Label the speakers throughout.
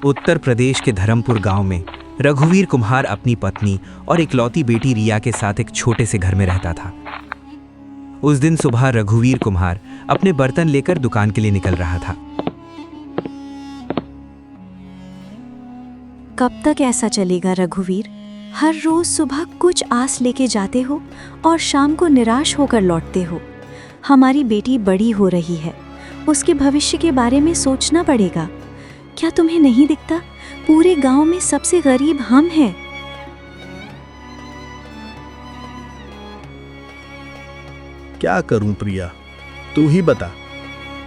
Speaker 1: उत्तर प्रदेश के धर्मपुर गांव में रघुवीर कुम्हार अपनी पत्नी और इकलौती बेटी रिया के साथ एक छोटे से घर में रहता था। उस दिन सुबह रघुवीर कुम्हार अपने बर्तन लेकर दुकान के लिए निकल रहा था।
Speaker 2: कब तक ऐसा चलेगा रघुवीर? हर रोज सुबह कुछ आस लेके जाते हो और शाम को निराश होकर लौटते हो। हमारी बेटी बड़ी हो रही है, उसके भविष्य के बारे में सोचना पड़ेगा। क्या तुम्हें नहीं दिखता, पूरे गांव में सबसे गरीब हम हैं।
Speaker 3: क्या करूं प्रिया, तू ही बता।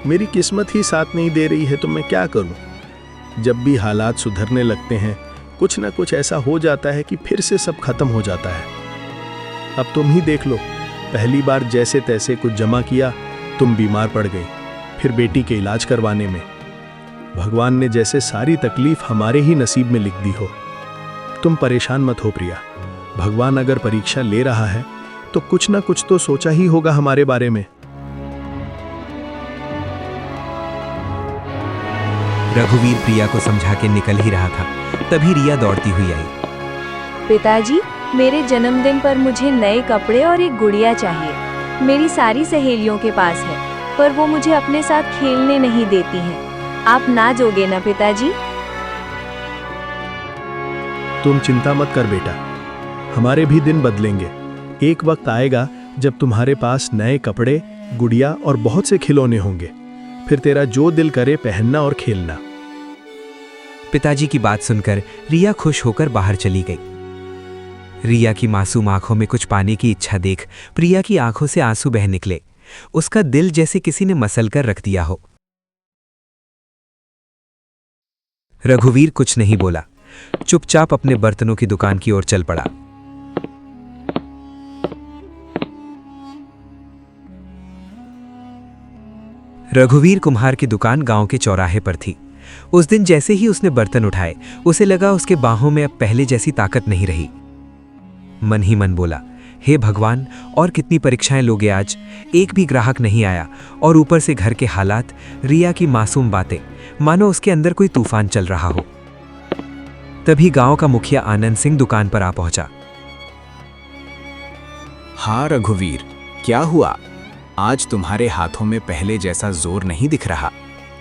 Speaker 3: मेरी किस्मत ही साथ नहीं दे रही है तो मैं क्या करूं। जब भी हालात सुधरने लगते हैं कुछ ना कुछ ऐसा हो जाता है कि फिर से सब खत्म हो जाता है। अब तुम ही देख लो, पहली बार जैसे तैसे कुछ जमा किया, तुम बीमार पड़ गई, फिर बेटी के इलाज करवाने में भगवान ने जैसे सारी तकलीफ हमारे ही नसीब में लिख दी हो। तुम परेशान मत हो प्रिया, भगवान अगर परीक्षा ले रहा है तो कुछ ना कुछ तो सोचा ही होगा हमारे बारे में।
Speaker 1: रघुवीर प्रिया को समझा के निकल ही रहा था, तभी रिया दौड़ती हुई आई।
Speaker 4: पिताजी, मेरे जन्मदिन पर मुझे नए कपड़े और एक गुड़िया चाहिए। मेरी सारी सहेलियों के पास है, पर वो मुझे अपने साथ खेलने नहीं देती हैं। आप ना दोगे ना पिताजी?
Speaker 3: तुम चिंता मत कर बेटा, हमारे भी दिन बदलेंगे। एक वक्त आएगा जब तुम्हारे पास नए कपड़े, गुड़िया और बहुत से खिलौने होंगे। फिर तेरा जो दिल करे पहनना और खेलना।
Speaker 1: पिताजी की बात सुनकर रिया खुश होकर बाहर चली गई। रिया की मासूम आंखों में कुछ पाने की इच्छा देख प्रिया की आंखों से आंसू बह निकले। उसका दिल जैसे किसी ने मसल कर रख दिया हो। रघुवीर कुछ नहीं बोला, चुपचाप अपने बर्तनों की दुकान की ओर चल पड़ा। रघुवीर कुम्हार की दुकान गांव के चौराहे पर थी। उस दिन जैसे ही उसने बर्तन उठाए, उसे लगा उसके बाहों में अब पहले जैसी ताकत नहीं रही। मन ही मन बोला, हे भगवान, और कितनी परीक्षाएं लोगे आज। एक भी ग्राहक नहीं आया और ऊपर से घर के हालात, रिया की मासूम बातें, मानो उसके अंदर कोई तूफान चल रहा हो। तभी गांव का मुखिया आनंद सिंह दुकान पर आ पहुंचा।
Speaker 5: हाँ रघुवीर, क्या हुआ? आज तुम्हारे हाथों में पहले जैसा जोर नहीं दिख रहा।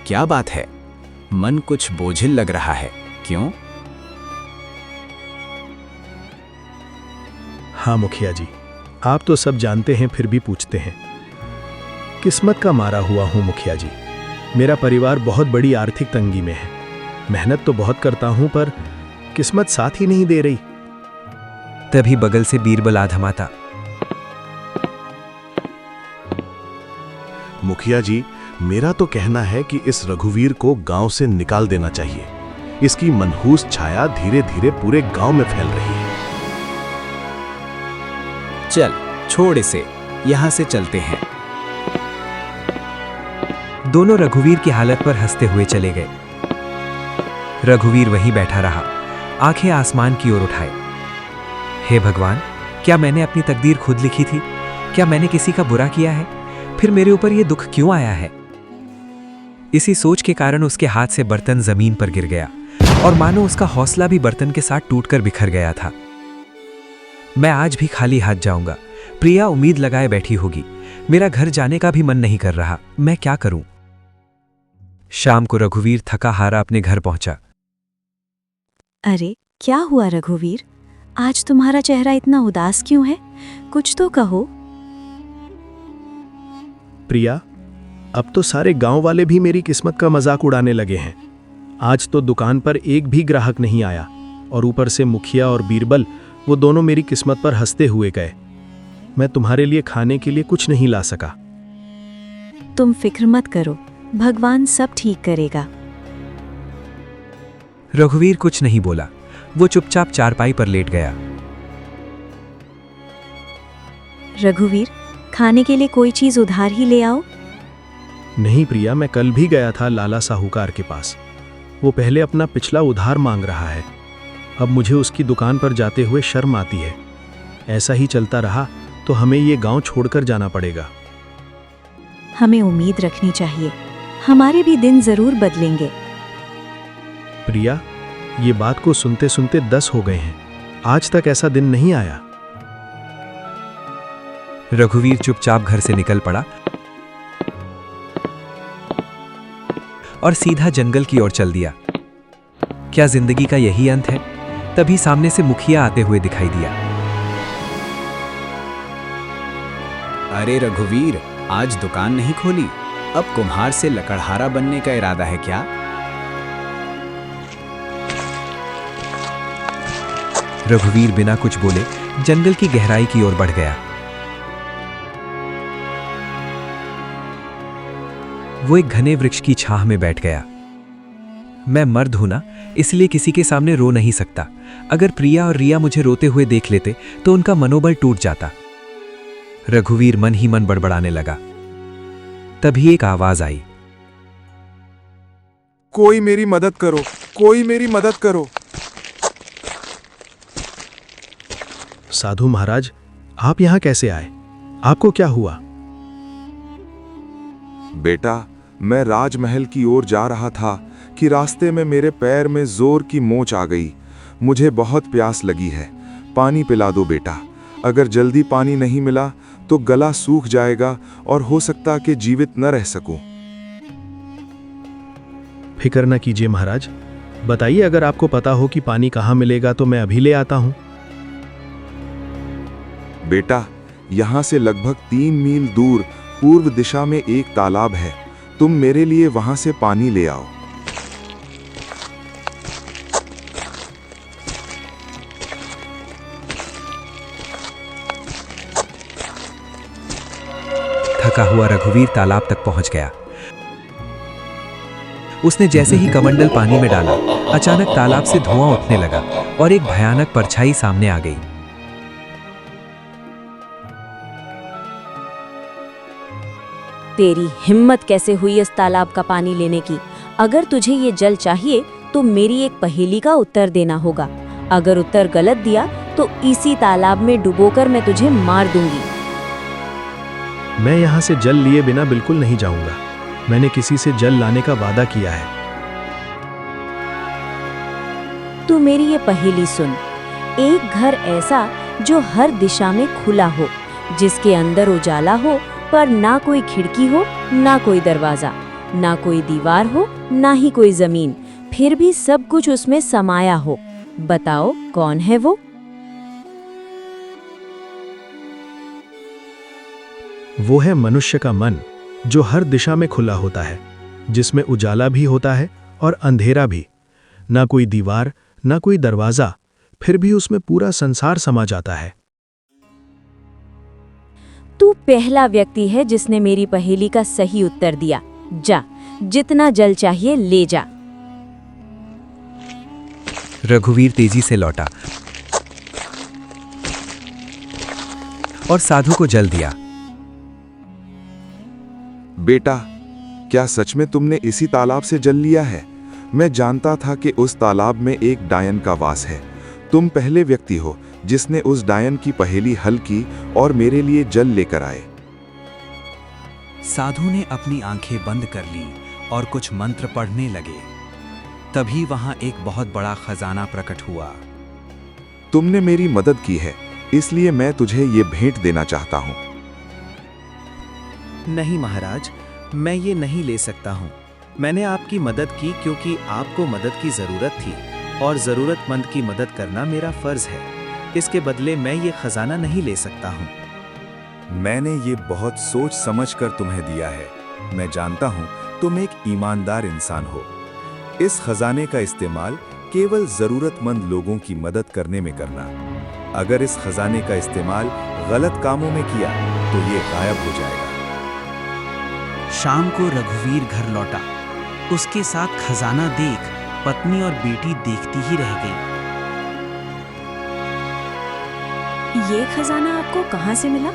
Speaker 5: क्या बात है? मन कुछ बोझिल लग रहा है, क्यों?
Speaker 3: हाँ मुखिया जी, आप तो सब जानते हैं फिर भी पूछते हैं। किस्मत का मारा हुआ हूं मुखिया जी। मेरा परिवार बहुत बड़ी आर्थिक तंगी में है। मेहनत तो बहुत करता हूं पर किस्मत साथ ही नहीं दे रही।
Speaker 1: तभी बगल से बीरबल आधमाता।
Speaker 6: मुखिया जी, मेरा तो कहना है कि इस रघुवीर को गांव से निकाल देना चाहिए। इसकी मनहूस छाया धीरे धीरे पूरे गांव में फैल रही है।
Speaker 5: चल छोड़ इसे, यहां से चलते हैं।
Speaker 1: दोनों रघुवीर की हालत पर हंसते हुए चले गए। रघुवीर वहीं बैठा रहा, आंखें आसमान की ओर उठाए। हे भगवान, क्या मैंने अपनी तकदीर खुद लिखी थी? क्या मैंने किसी का बुरा किया है? फिर मेरे ऊपर यह दुख क्यों आया है? इसी सोच के कारण उसके हाथ से बर्तन जमीन पर गिर गया और मानो उसका हौसला भी बर्तन के साथ टूटकर बिखर गया था। मैं आज भी खाली हाथ जाऊंगा। प्रिया उम्मीद लगाए बैठी होगी। मेरा घर जाने का भी मन नहीं कर रहा। मैं क्या करूं? शाम को रघुवीर थका हारा अपने घर पहुंचा।
Speaker 2: अरे क्या हुआ रघुवीर, आज तुम्हारा चेहरा इतना उदास क्यों है? कुछ तो कहो।
Speaker 3: प्रिया, अब तो सारे गांव वाले भी मेरी किस्मत का मजाक उड़ाने लगे हैं। आज तो दुकान पर एक भी ग्राहक नहीं आया और ऊपर से मुखिया और बीरबल, वो दोनों मेरी किस्मत पर हंसते हुए गए। मैं तुम्हारे लिए खाने के लिए कुछ नहीं ला सका।
Speaker 2: तुम फिक्र मत करो, भगवान सब ठीक करेगा।
Speaker 1: रघुवीर कुछ नहीं बोला, वो चुपचाप चारपाई पर लेट गया।
Speaker 2: रघुवीर, खाने के लिए कोई चीज उधार ही ले आओ।
Speaker 3: नहीं प्रिया, मैं कल भी गया था लाला साहूकार के पास। वो पहले अपना पिछला उधार मांग रहा है। अब मुझे उसकी दुकान पर जाते हुए शर्म आती है। ऐसा ही चलता रहा तो हमें ये गांव छोड़कर जाना पड़ेगा।
Speaker 2: हमें उम्मीद रखनी चाहिए, हमारे भी दिन जरूर बदलेंगे।
Speaker 3: प्रिया, ये बात को सुनते सुनते 10 हो गए हैं। आज तक ऐसा दिन नहीं आया।
Speaker 1: रघुवीर चुपचाप घर से निकल पड़ा और सीधा जंगल की ओर चल दिया। क्या जिंदगी का यही अंत है? तभी सामने से मुखिया आते हुए दिखाई दिया।
Speaker 5: अरे रघुवीर, आज दुकान नहीं खोली? अब कुम्हार से लकड़हारा बनने का इरादा है क्या?
Speaker 1: रघुवीर बिना कुछ बोले जंगल की गहराई की ओर बढ़ गया। वो एक घने वृक्ष की छाह में बैठ गया। मैं मर्द हूं ना, इसलिए किसी के सामने रो नहीं सकता। अगर प्रिया और रिया मुझे रोते हुए देख लेते तो उनका मनोबल टूट जाता। रघुवीर मन ही मन बड़बड़ाने लगा। तभी एक आवाज आई।
Speaker 7: कोई मेरी मदद करो, कोई मेरी मदद करो।
Speaker 3: साधु महाराज, आप यहां कैसे आए? आपको क्या हुआ?
Speaker 7: बेटा, मैं राजमहल की ओर जा रहा था कि रास्ते में मेरे पैर में जोर की मोच आ गई। मुझे बहुत प्यास लगी है, पानी पिला दो बेटा। अगर जल्दी पानी नहीं मिला तो गला सूख जाएगा और हो सकता कि जीवित न रह सकूं।
Speaker 3: फिक्र न कीजिए महाराज, बताइए अगर आपको पता हो कि पानी कहाँ मिलेगा तो मैं अभी ले आता हूँ।
Speaker 7: बेटा, यहाँ से लगभग 3 मील दूर पूर्व दिशा में एक तालाब है। तुम मेरे लिए वहां से पानी ले आओ।
Speaker 1: थका हुआ रघुवीर तालाब तक पहुंच गया। उसने जैसे ही कमंडल पानी में डाला, अचानक तालाब से धुआं उठने लगा और एक भयानक परछाई सामने आ गई।
Speaker 8: तेरी हिम्मत कैसे हुई इस तालाब का पानी लेने की? अगर तुझे ये जल चाहिए तो मेरी एक पहेली का उत्तर देना होगा। अगर उत्तर गलत दिया तो इसी तालाब में डुबोकर मैं तुझे मार दूंगी।
Speaker 3: मैं यहाँ से जल लिए बिना बिल्कुल नहीं जाऊंगा। मैंने किसी से जल लाने का वादा किया है।
Speaker 8: तू मेरी ये पहेली सुन। एक घर ऐसा जो हर दिशा में खुला हो, जिसके अंदर उजाला हो पर ना कोई खिड़की हो, ना कोई दरवाजा, ना कोई दीवार हो, ना ही कोई जमीन, फिर भी सब कुछ उसमें समाया हो। बताओ कौन है वो?
Speaker 3: वो है मनुष्य का मन, जो हर दिशा में खुला होता है, जिसमें उजाला भी होता है और अंधेरा भी। ना कोई दीवार, ना कोई दरवाजा, फिर भी उसमें पूरा संसार समा जाता है।
Speaker 8: तू पहला व्यक्ति है जिसने मेरी पहेली का सही उत्तर दिया। जा, जितना जल चाहिए ले जा।
Speaker 1: रघुवीर तेजी से लौटा और साधु को जल दिया।
Speaker 7: बेटा, क्या सच में तुमने इसी तालाब से जल लिया है? मैं जानता था कि उस तालाब में एक डायन का वास है। तुम पहले व्यक्ति हो जिसने उस डायन की पहेली हल की और मेरे लिए जल लेकर आए।
Speaker 5: साधु ने अपनी आंखें बंद कर ली और कुछ मंत्र पढ़ने लगे। तभी वहां एक बहुत बड़ा खजाना प्रकट हुआ।
Speaker 7: तुमने मेरी मदद की है, इसलिए मैं तुझे ये भेंट देना चाहता हूँ।
Speaker 9: नहीं महाराज, मैं ये नहीं ले सकता हूँ। मैंने आपकी मदद की क्योंकि आपको मदद की ज़रूरत थी और ज़रूरतमंद की मदद करना मेरा फ़र्ज़ है। इसके बदले मैं ये खजाना नहीं ले सकता हूँ।
Speaker 7: मैंने ये बहुत सोच समझ कर तुम्हें दिया है। मैं जानता हूँ तुम एक ईमानदार इंसान हो। इस खजाने का इस्तेमाल केवल ज़रूरतमंद लोगों की मदद करने में करना। अगर इस खजाने का इस्तेमाल गलत कामों में किया तो ये गायब हो जाएगा।
Speaker 9: शाम को रघुवीर घर लौटा। उसके साथ खजाना देख पत्नी और बेटी देखती ही रह गई।
Speaker 2: ये खजाना आपको कहाँ से मिला?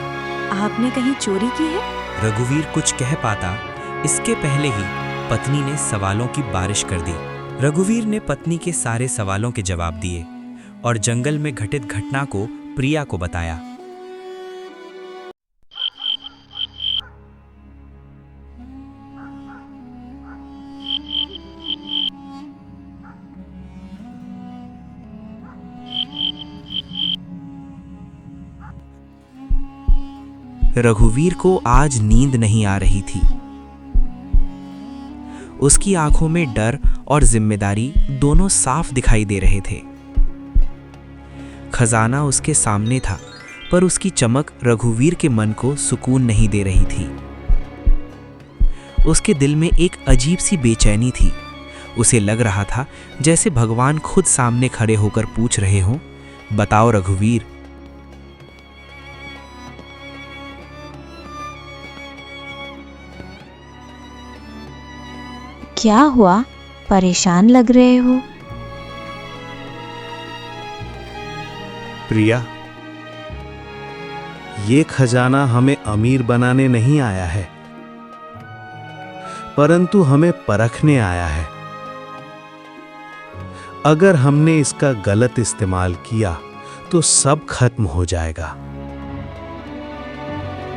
Speaker 2: आपने कहीं चोरी की है?
Speaker 10: रघुवीर कुछ कह पाता इसके पहले ही पत्नी ने सवालों की बारिश कर दी। रघुवीर ने पत्नी के सारे सवालों के जवाब दिए और जंगल में घटित घटना को प्रिया को बताया। रघुवीर को आज नींद नहीं आ रही थी। उसकी आंखों में डर और जिम्मेदारी दोनों साफ दिखाई दे रहे थे। खजाना उसके सामने था, पर उसकी चमक रघुवीर के मन को सुकून नहीं दे रही थी। उसके दिल में एक अजीब सी बेचैनी थी। उसे लग रहा था जैसे भगवान खुद सामने खड़े होकर पूछ रहे हों, बताओ रघुवीर,
Speaker 2: क्या हुआ? परेशान लग रहे हो।
Speaker 3: प्रिया, ये खजाना हमें अमीर बनाने नहीं आया है, परंतु हमें परखने आया है। अगर हमने इसका गलत इस्तेमाल किया तो सब खत्म हो जाएगा।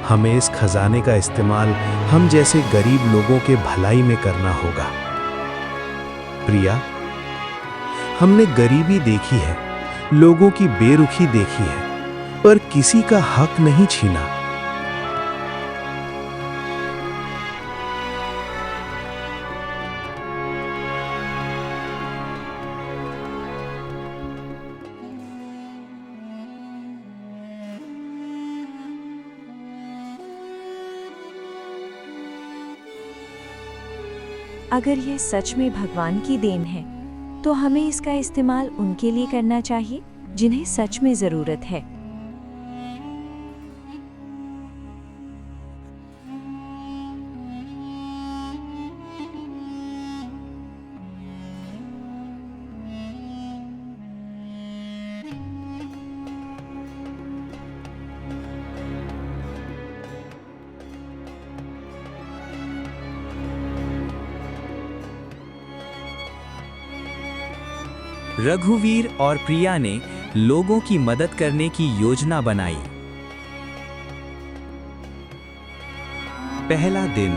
Speaker 3: हमें इस खजाने का इस्तेमाल हम जैसे गरीब लोगों के भलाई में करना होगा। प्रिया, हमने गरीबी देखी है, लोगों की बेरुखी देखी है, पर किसी का हक नहीं छीना।
Speaker 2: अगर यह सच में भगवान की देन है, तो हमें इसका इस्तेमाल उनके लिए करना चाहिए जिन्हें सच में जरूरत है।
Speaker 10: रघुवीर और प्रिया ने लोगों की मदद करने की योजना बनाई। पहला दिन।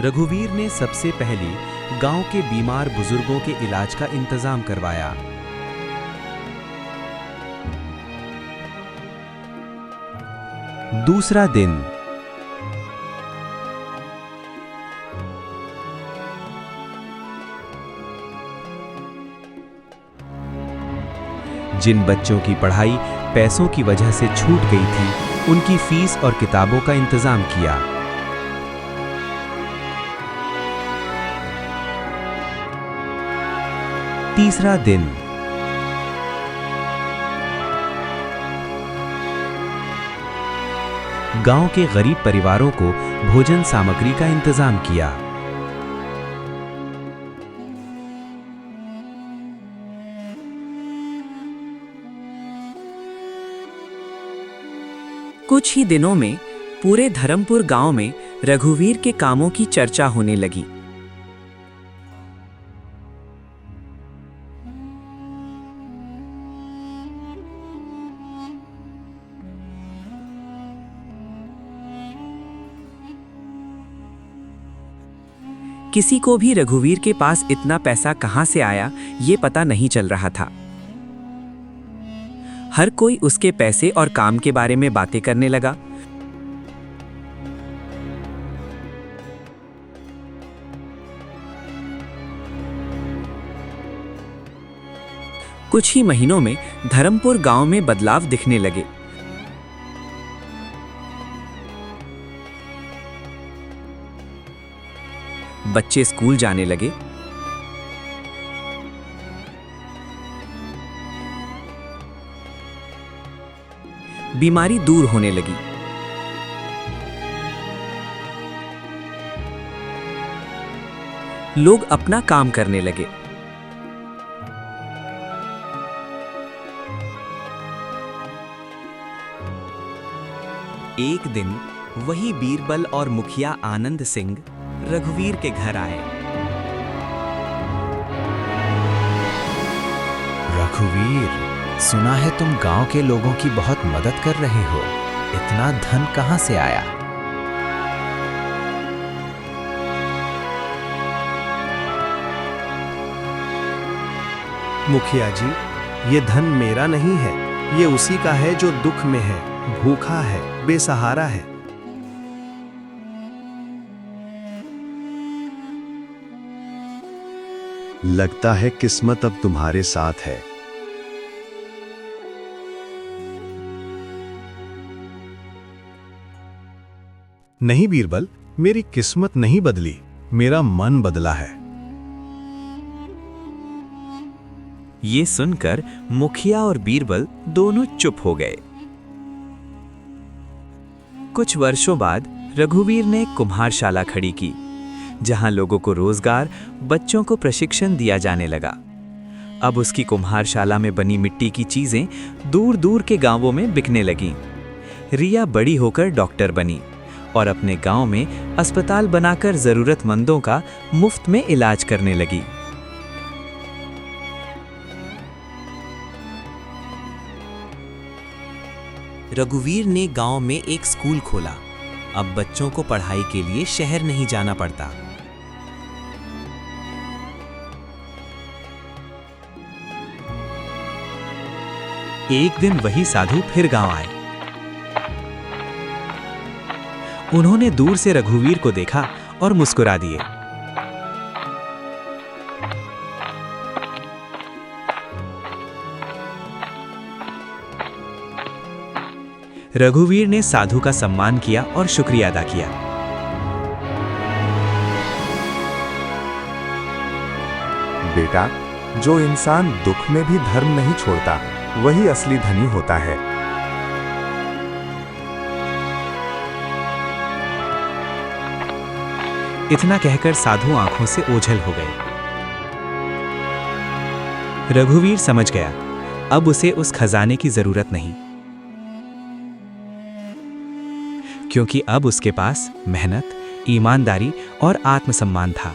Speaker 10: रघुवीर ने सबसे पहले गांव के बीमार बुजुर्गों के इलाज का इंतजाम करवाया। दूसरा दिन। जिन बच्चों की पढ़ाई पैसों की वजह से छूट गई थी, उनकी फीस और किताबों का इंतजाम किया। तीसरा दिन। गांव के गरीब परिवारों को भोजन सामग्री का इंतजाम किया। कुछ ही दिनों में पूरे धर्मपुर गांव में रघुवीर के कामों की चर्चा होने लगी। किसी को भी रघुवीर के पास इतना पैसा कहां से आया, ये पता नहीं चल रहा था। हर कोई उसके पैसे और काम के बारे में बातें करने लगा। कुछ ही महीनों में धर्मपुर गांव में बदलाव दिखने लगे। बच्चे स्कूल जाने लगे। बीमारी दूर होने लगी। लोग अपना काम करने लगे। एक दिन वही बीरबल और मुखिया आनंद सिंह रघुवीर के घर आए।
Speaker 5: रघुवीर, सुना है तुम गांव के लोगों की बहुत मदद कर रहे हो। इतना धन कहां से आया?
Speaker 3: मुखिया जी, ये धन मेरा नहीं है, ये उसी का है जो दुख में है, भूखा है, बेसहारा है।
Speaker 6: लगता है किस्मत अब तुम्हारे साथ है।
Speaker 3: नहीं बीरबल, मेरी किस्मत नहीं बदली, मेरा मन बदला है।
Speaker 10: ये सुनकर मुखिया और बीरबल दोनों चुप हो गए। कुछ वर्षों बाद रघुवीर ने एक कुम्हारशाला खड़ी की, जहां लोगों को रोजगार, बच्चों को प्रशिक्षण दिया जाने लगा। अब उसकी कुम्हारशाला में बनी मिट्टी की चीजें दूर दूर के गांवों में बिकने लगीं। रिया बड़ी होकर डॉक्टर बनी और अपने गांव में अस्पताल बनाकर जरूरतमंदों का मुफ्त में इलाज करने लगी। रघुवीर ने गांव में एक स्कूल खोला। अब बच्चों को पढ़ाई के लिए शहर नहीं जाना पड़ता। एक दिन वही साधु फिर गांव आए। उन्होंने दूर से रघुवीर को देखा और मुस्कुरा दिए। रघुवीर ने साधु का सम्मान किया और शुक्रिया अदा किया।
Speaker 7: बेटा, जो इंसान दुख में भी धर्म नहीं छोड़ता, वही असली धनी होता है।
Speaker 10: इतना कहकर साधु आंखों से ओझल हो गए। रघुवीर समझ गया, अब उसे उस खजाने की जरूरत नहीं, क्योंकि अब उसके पास मेहनत, ईमानदारी और आत्मसम्मान था।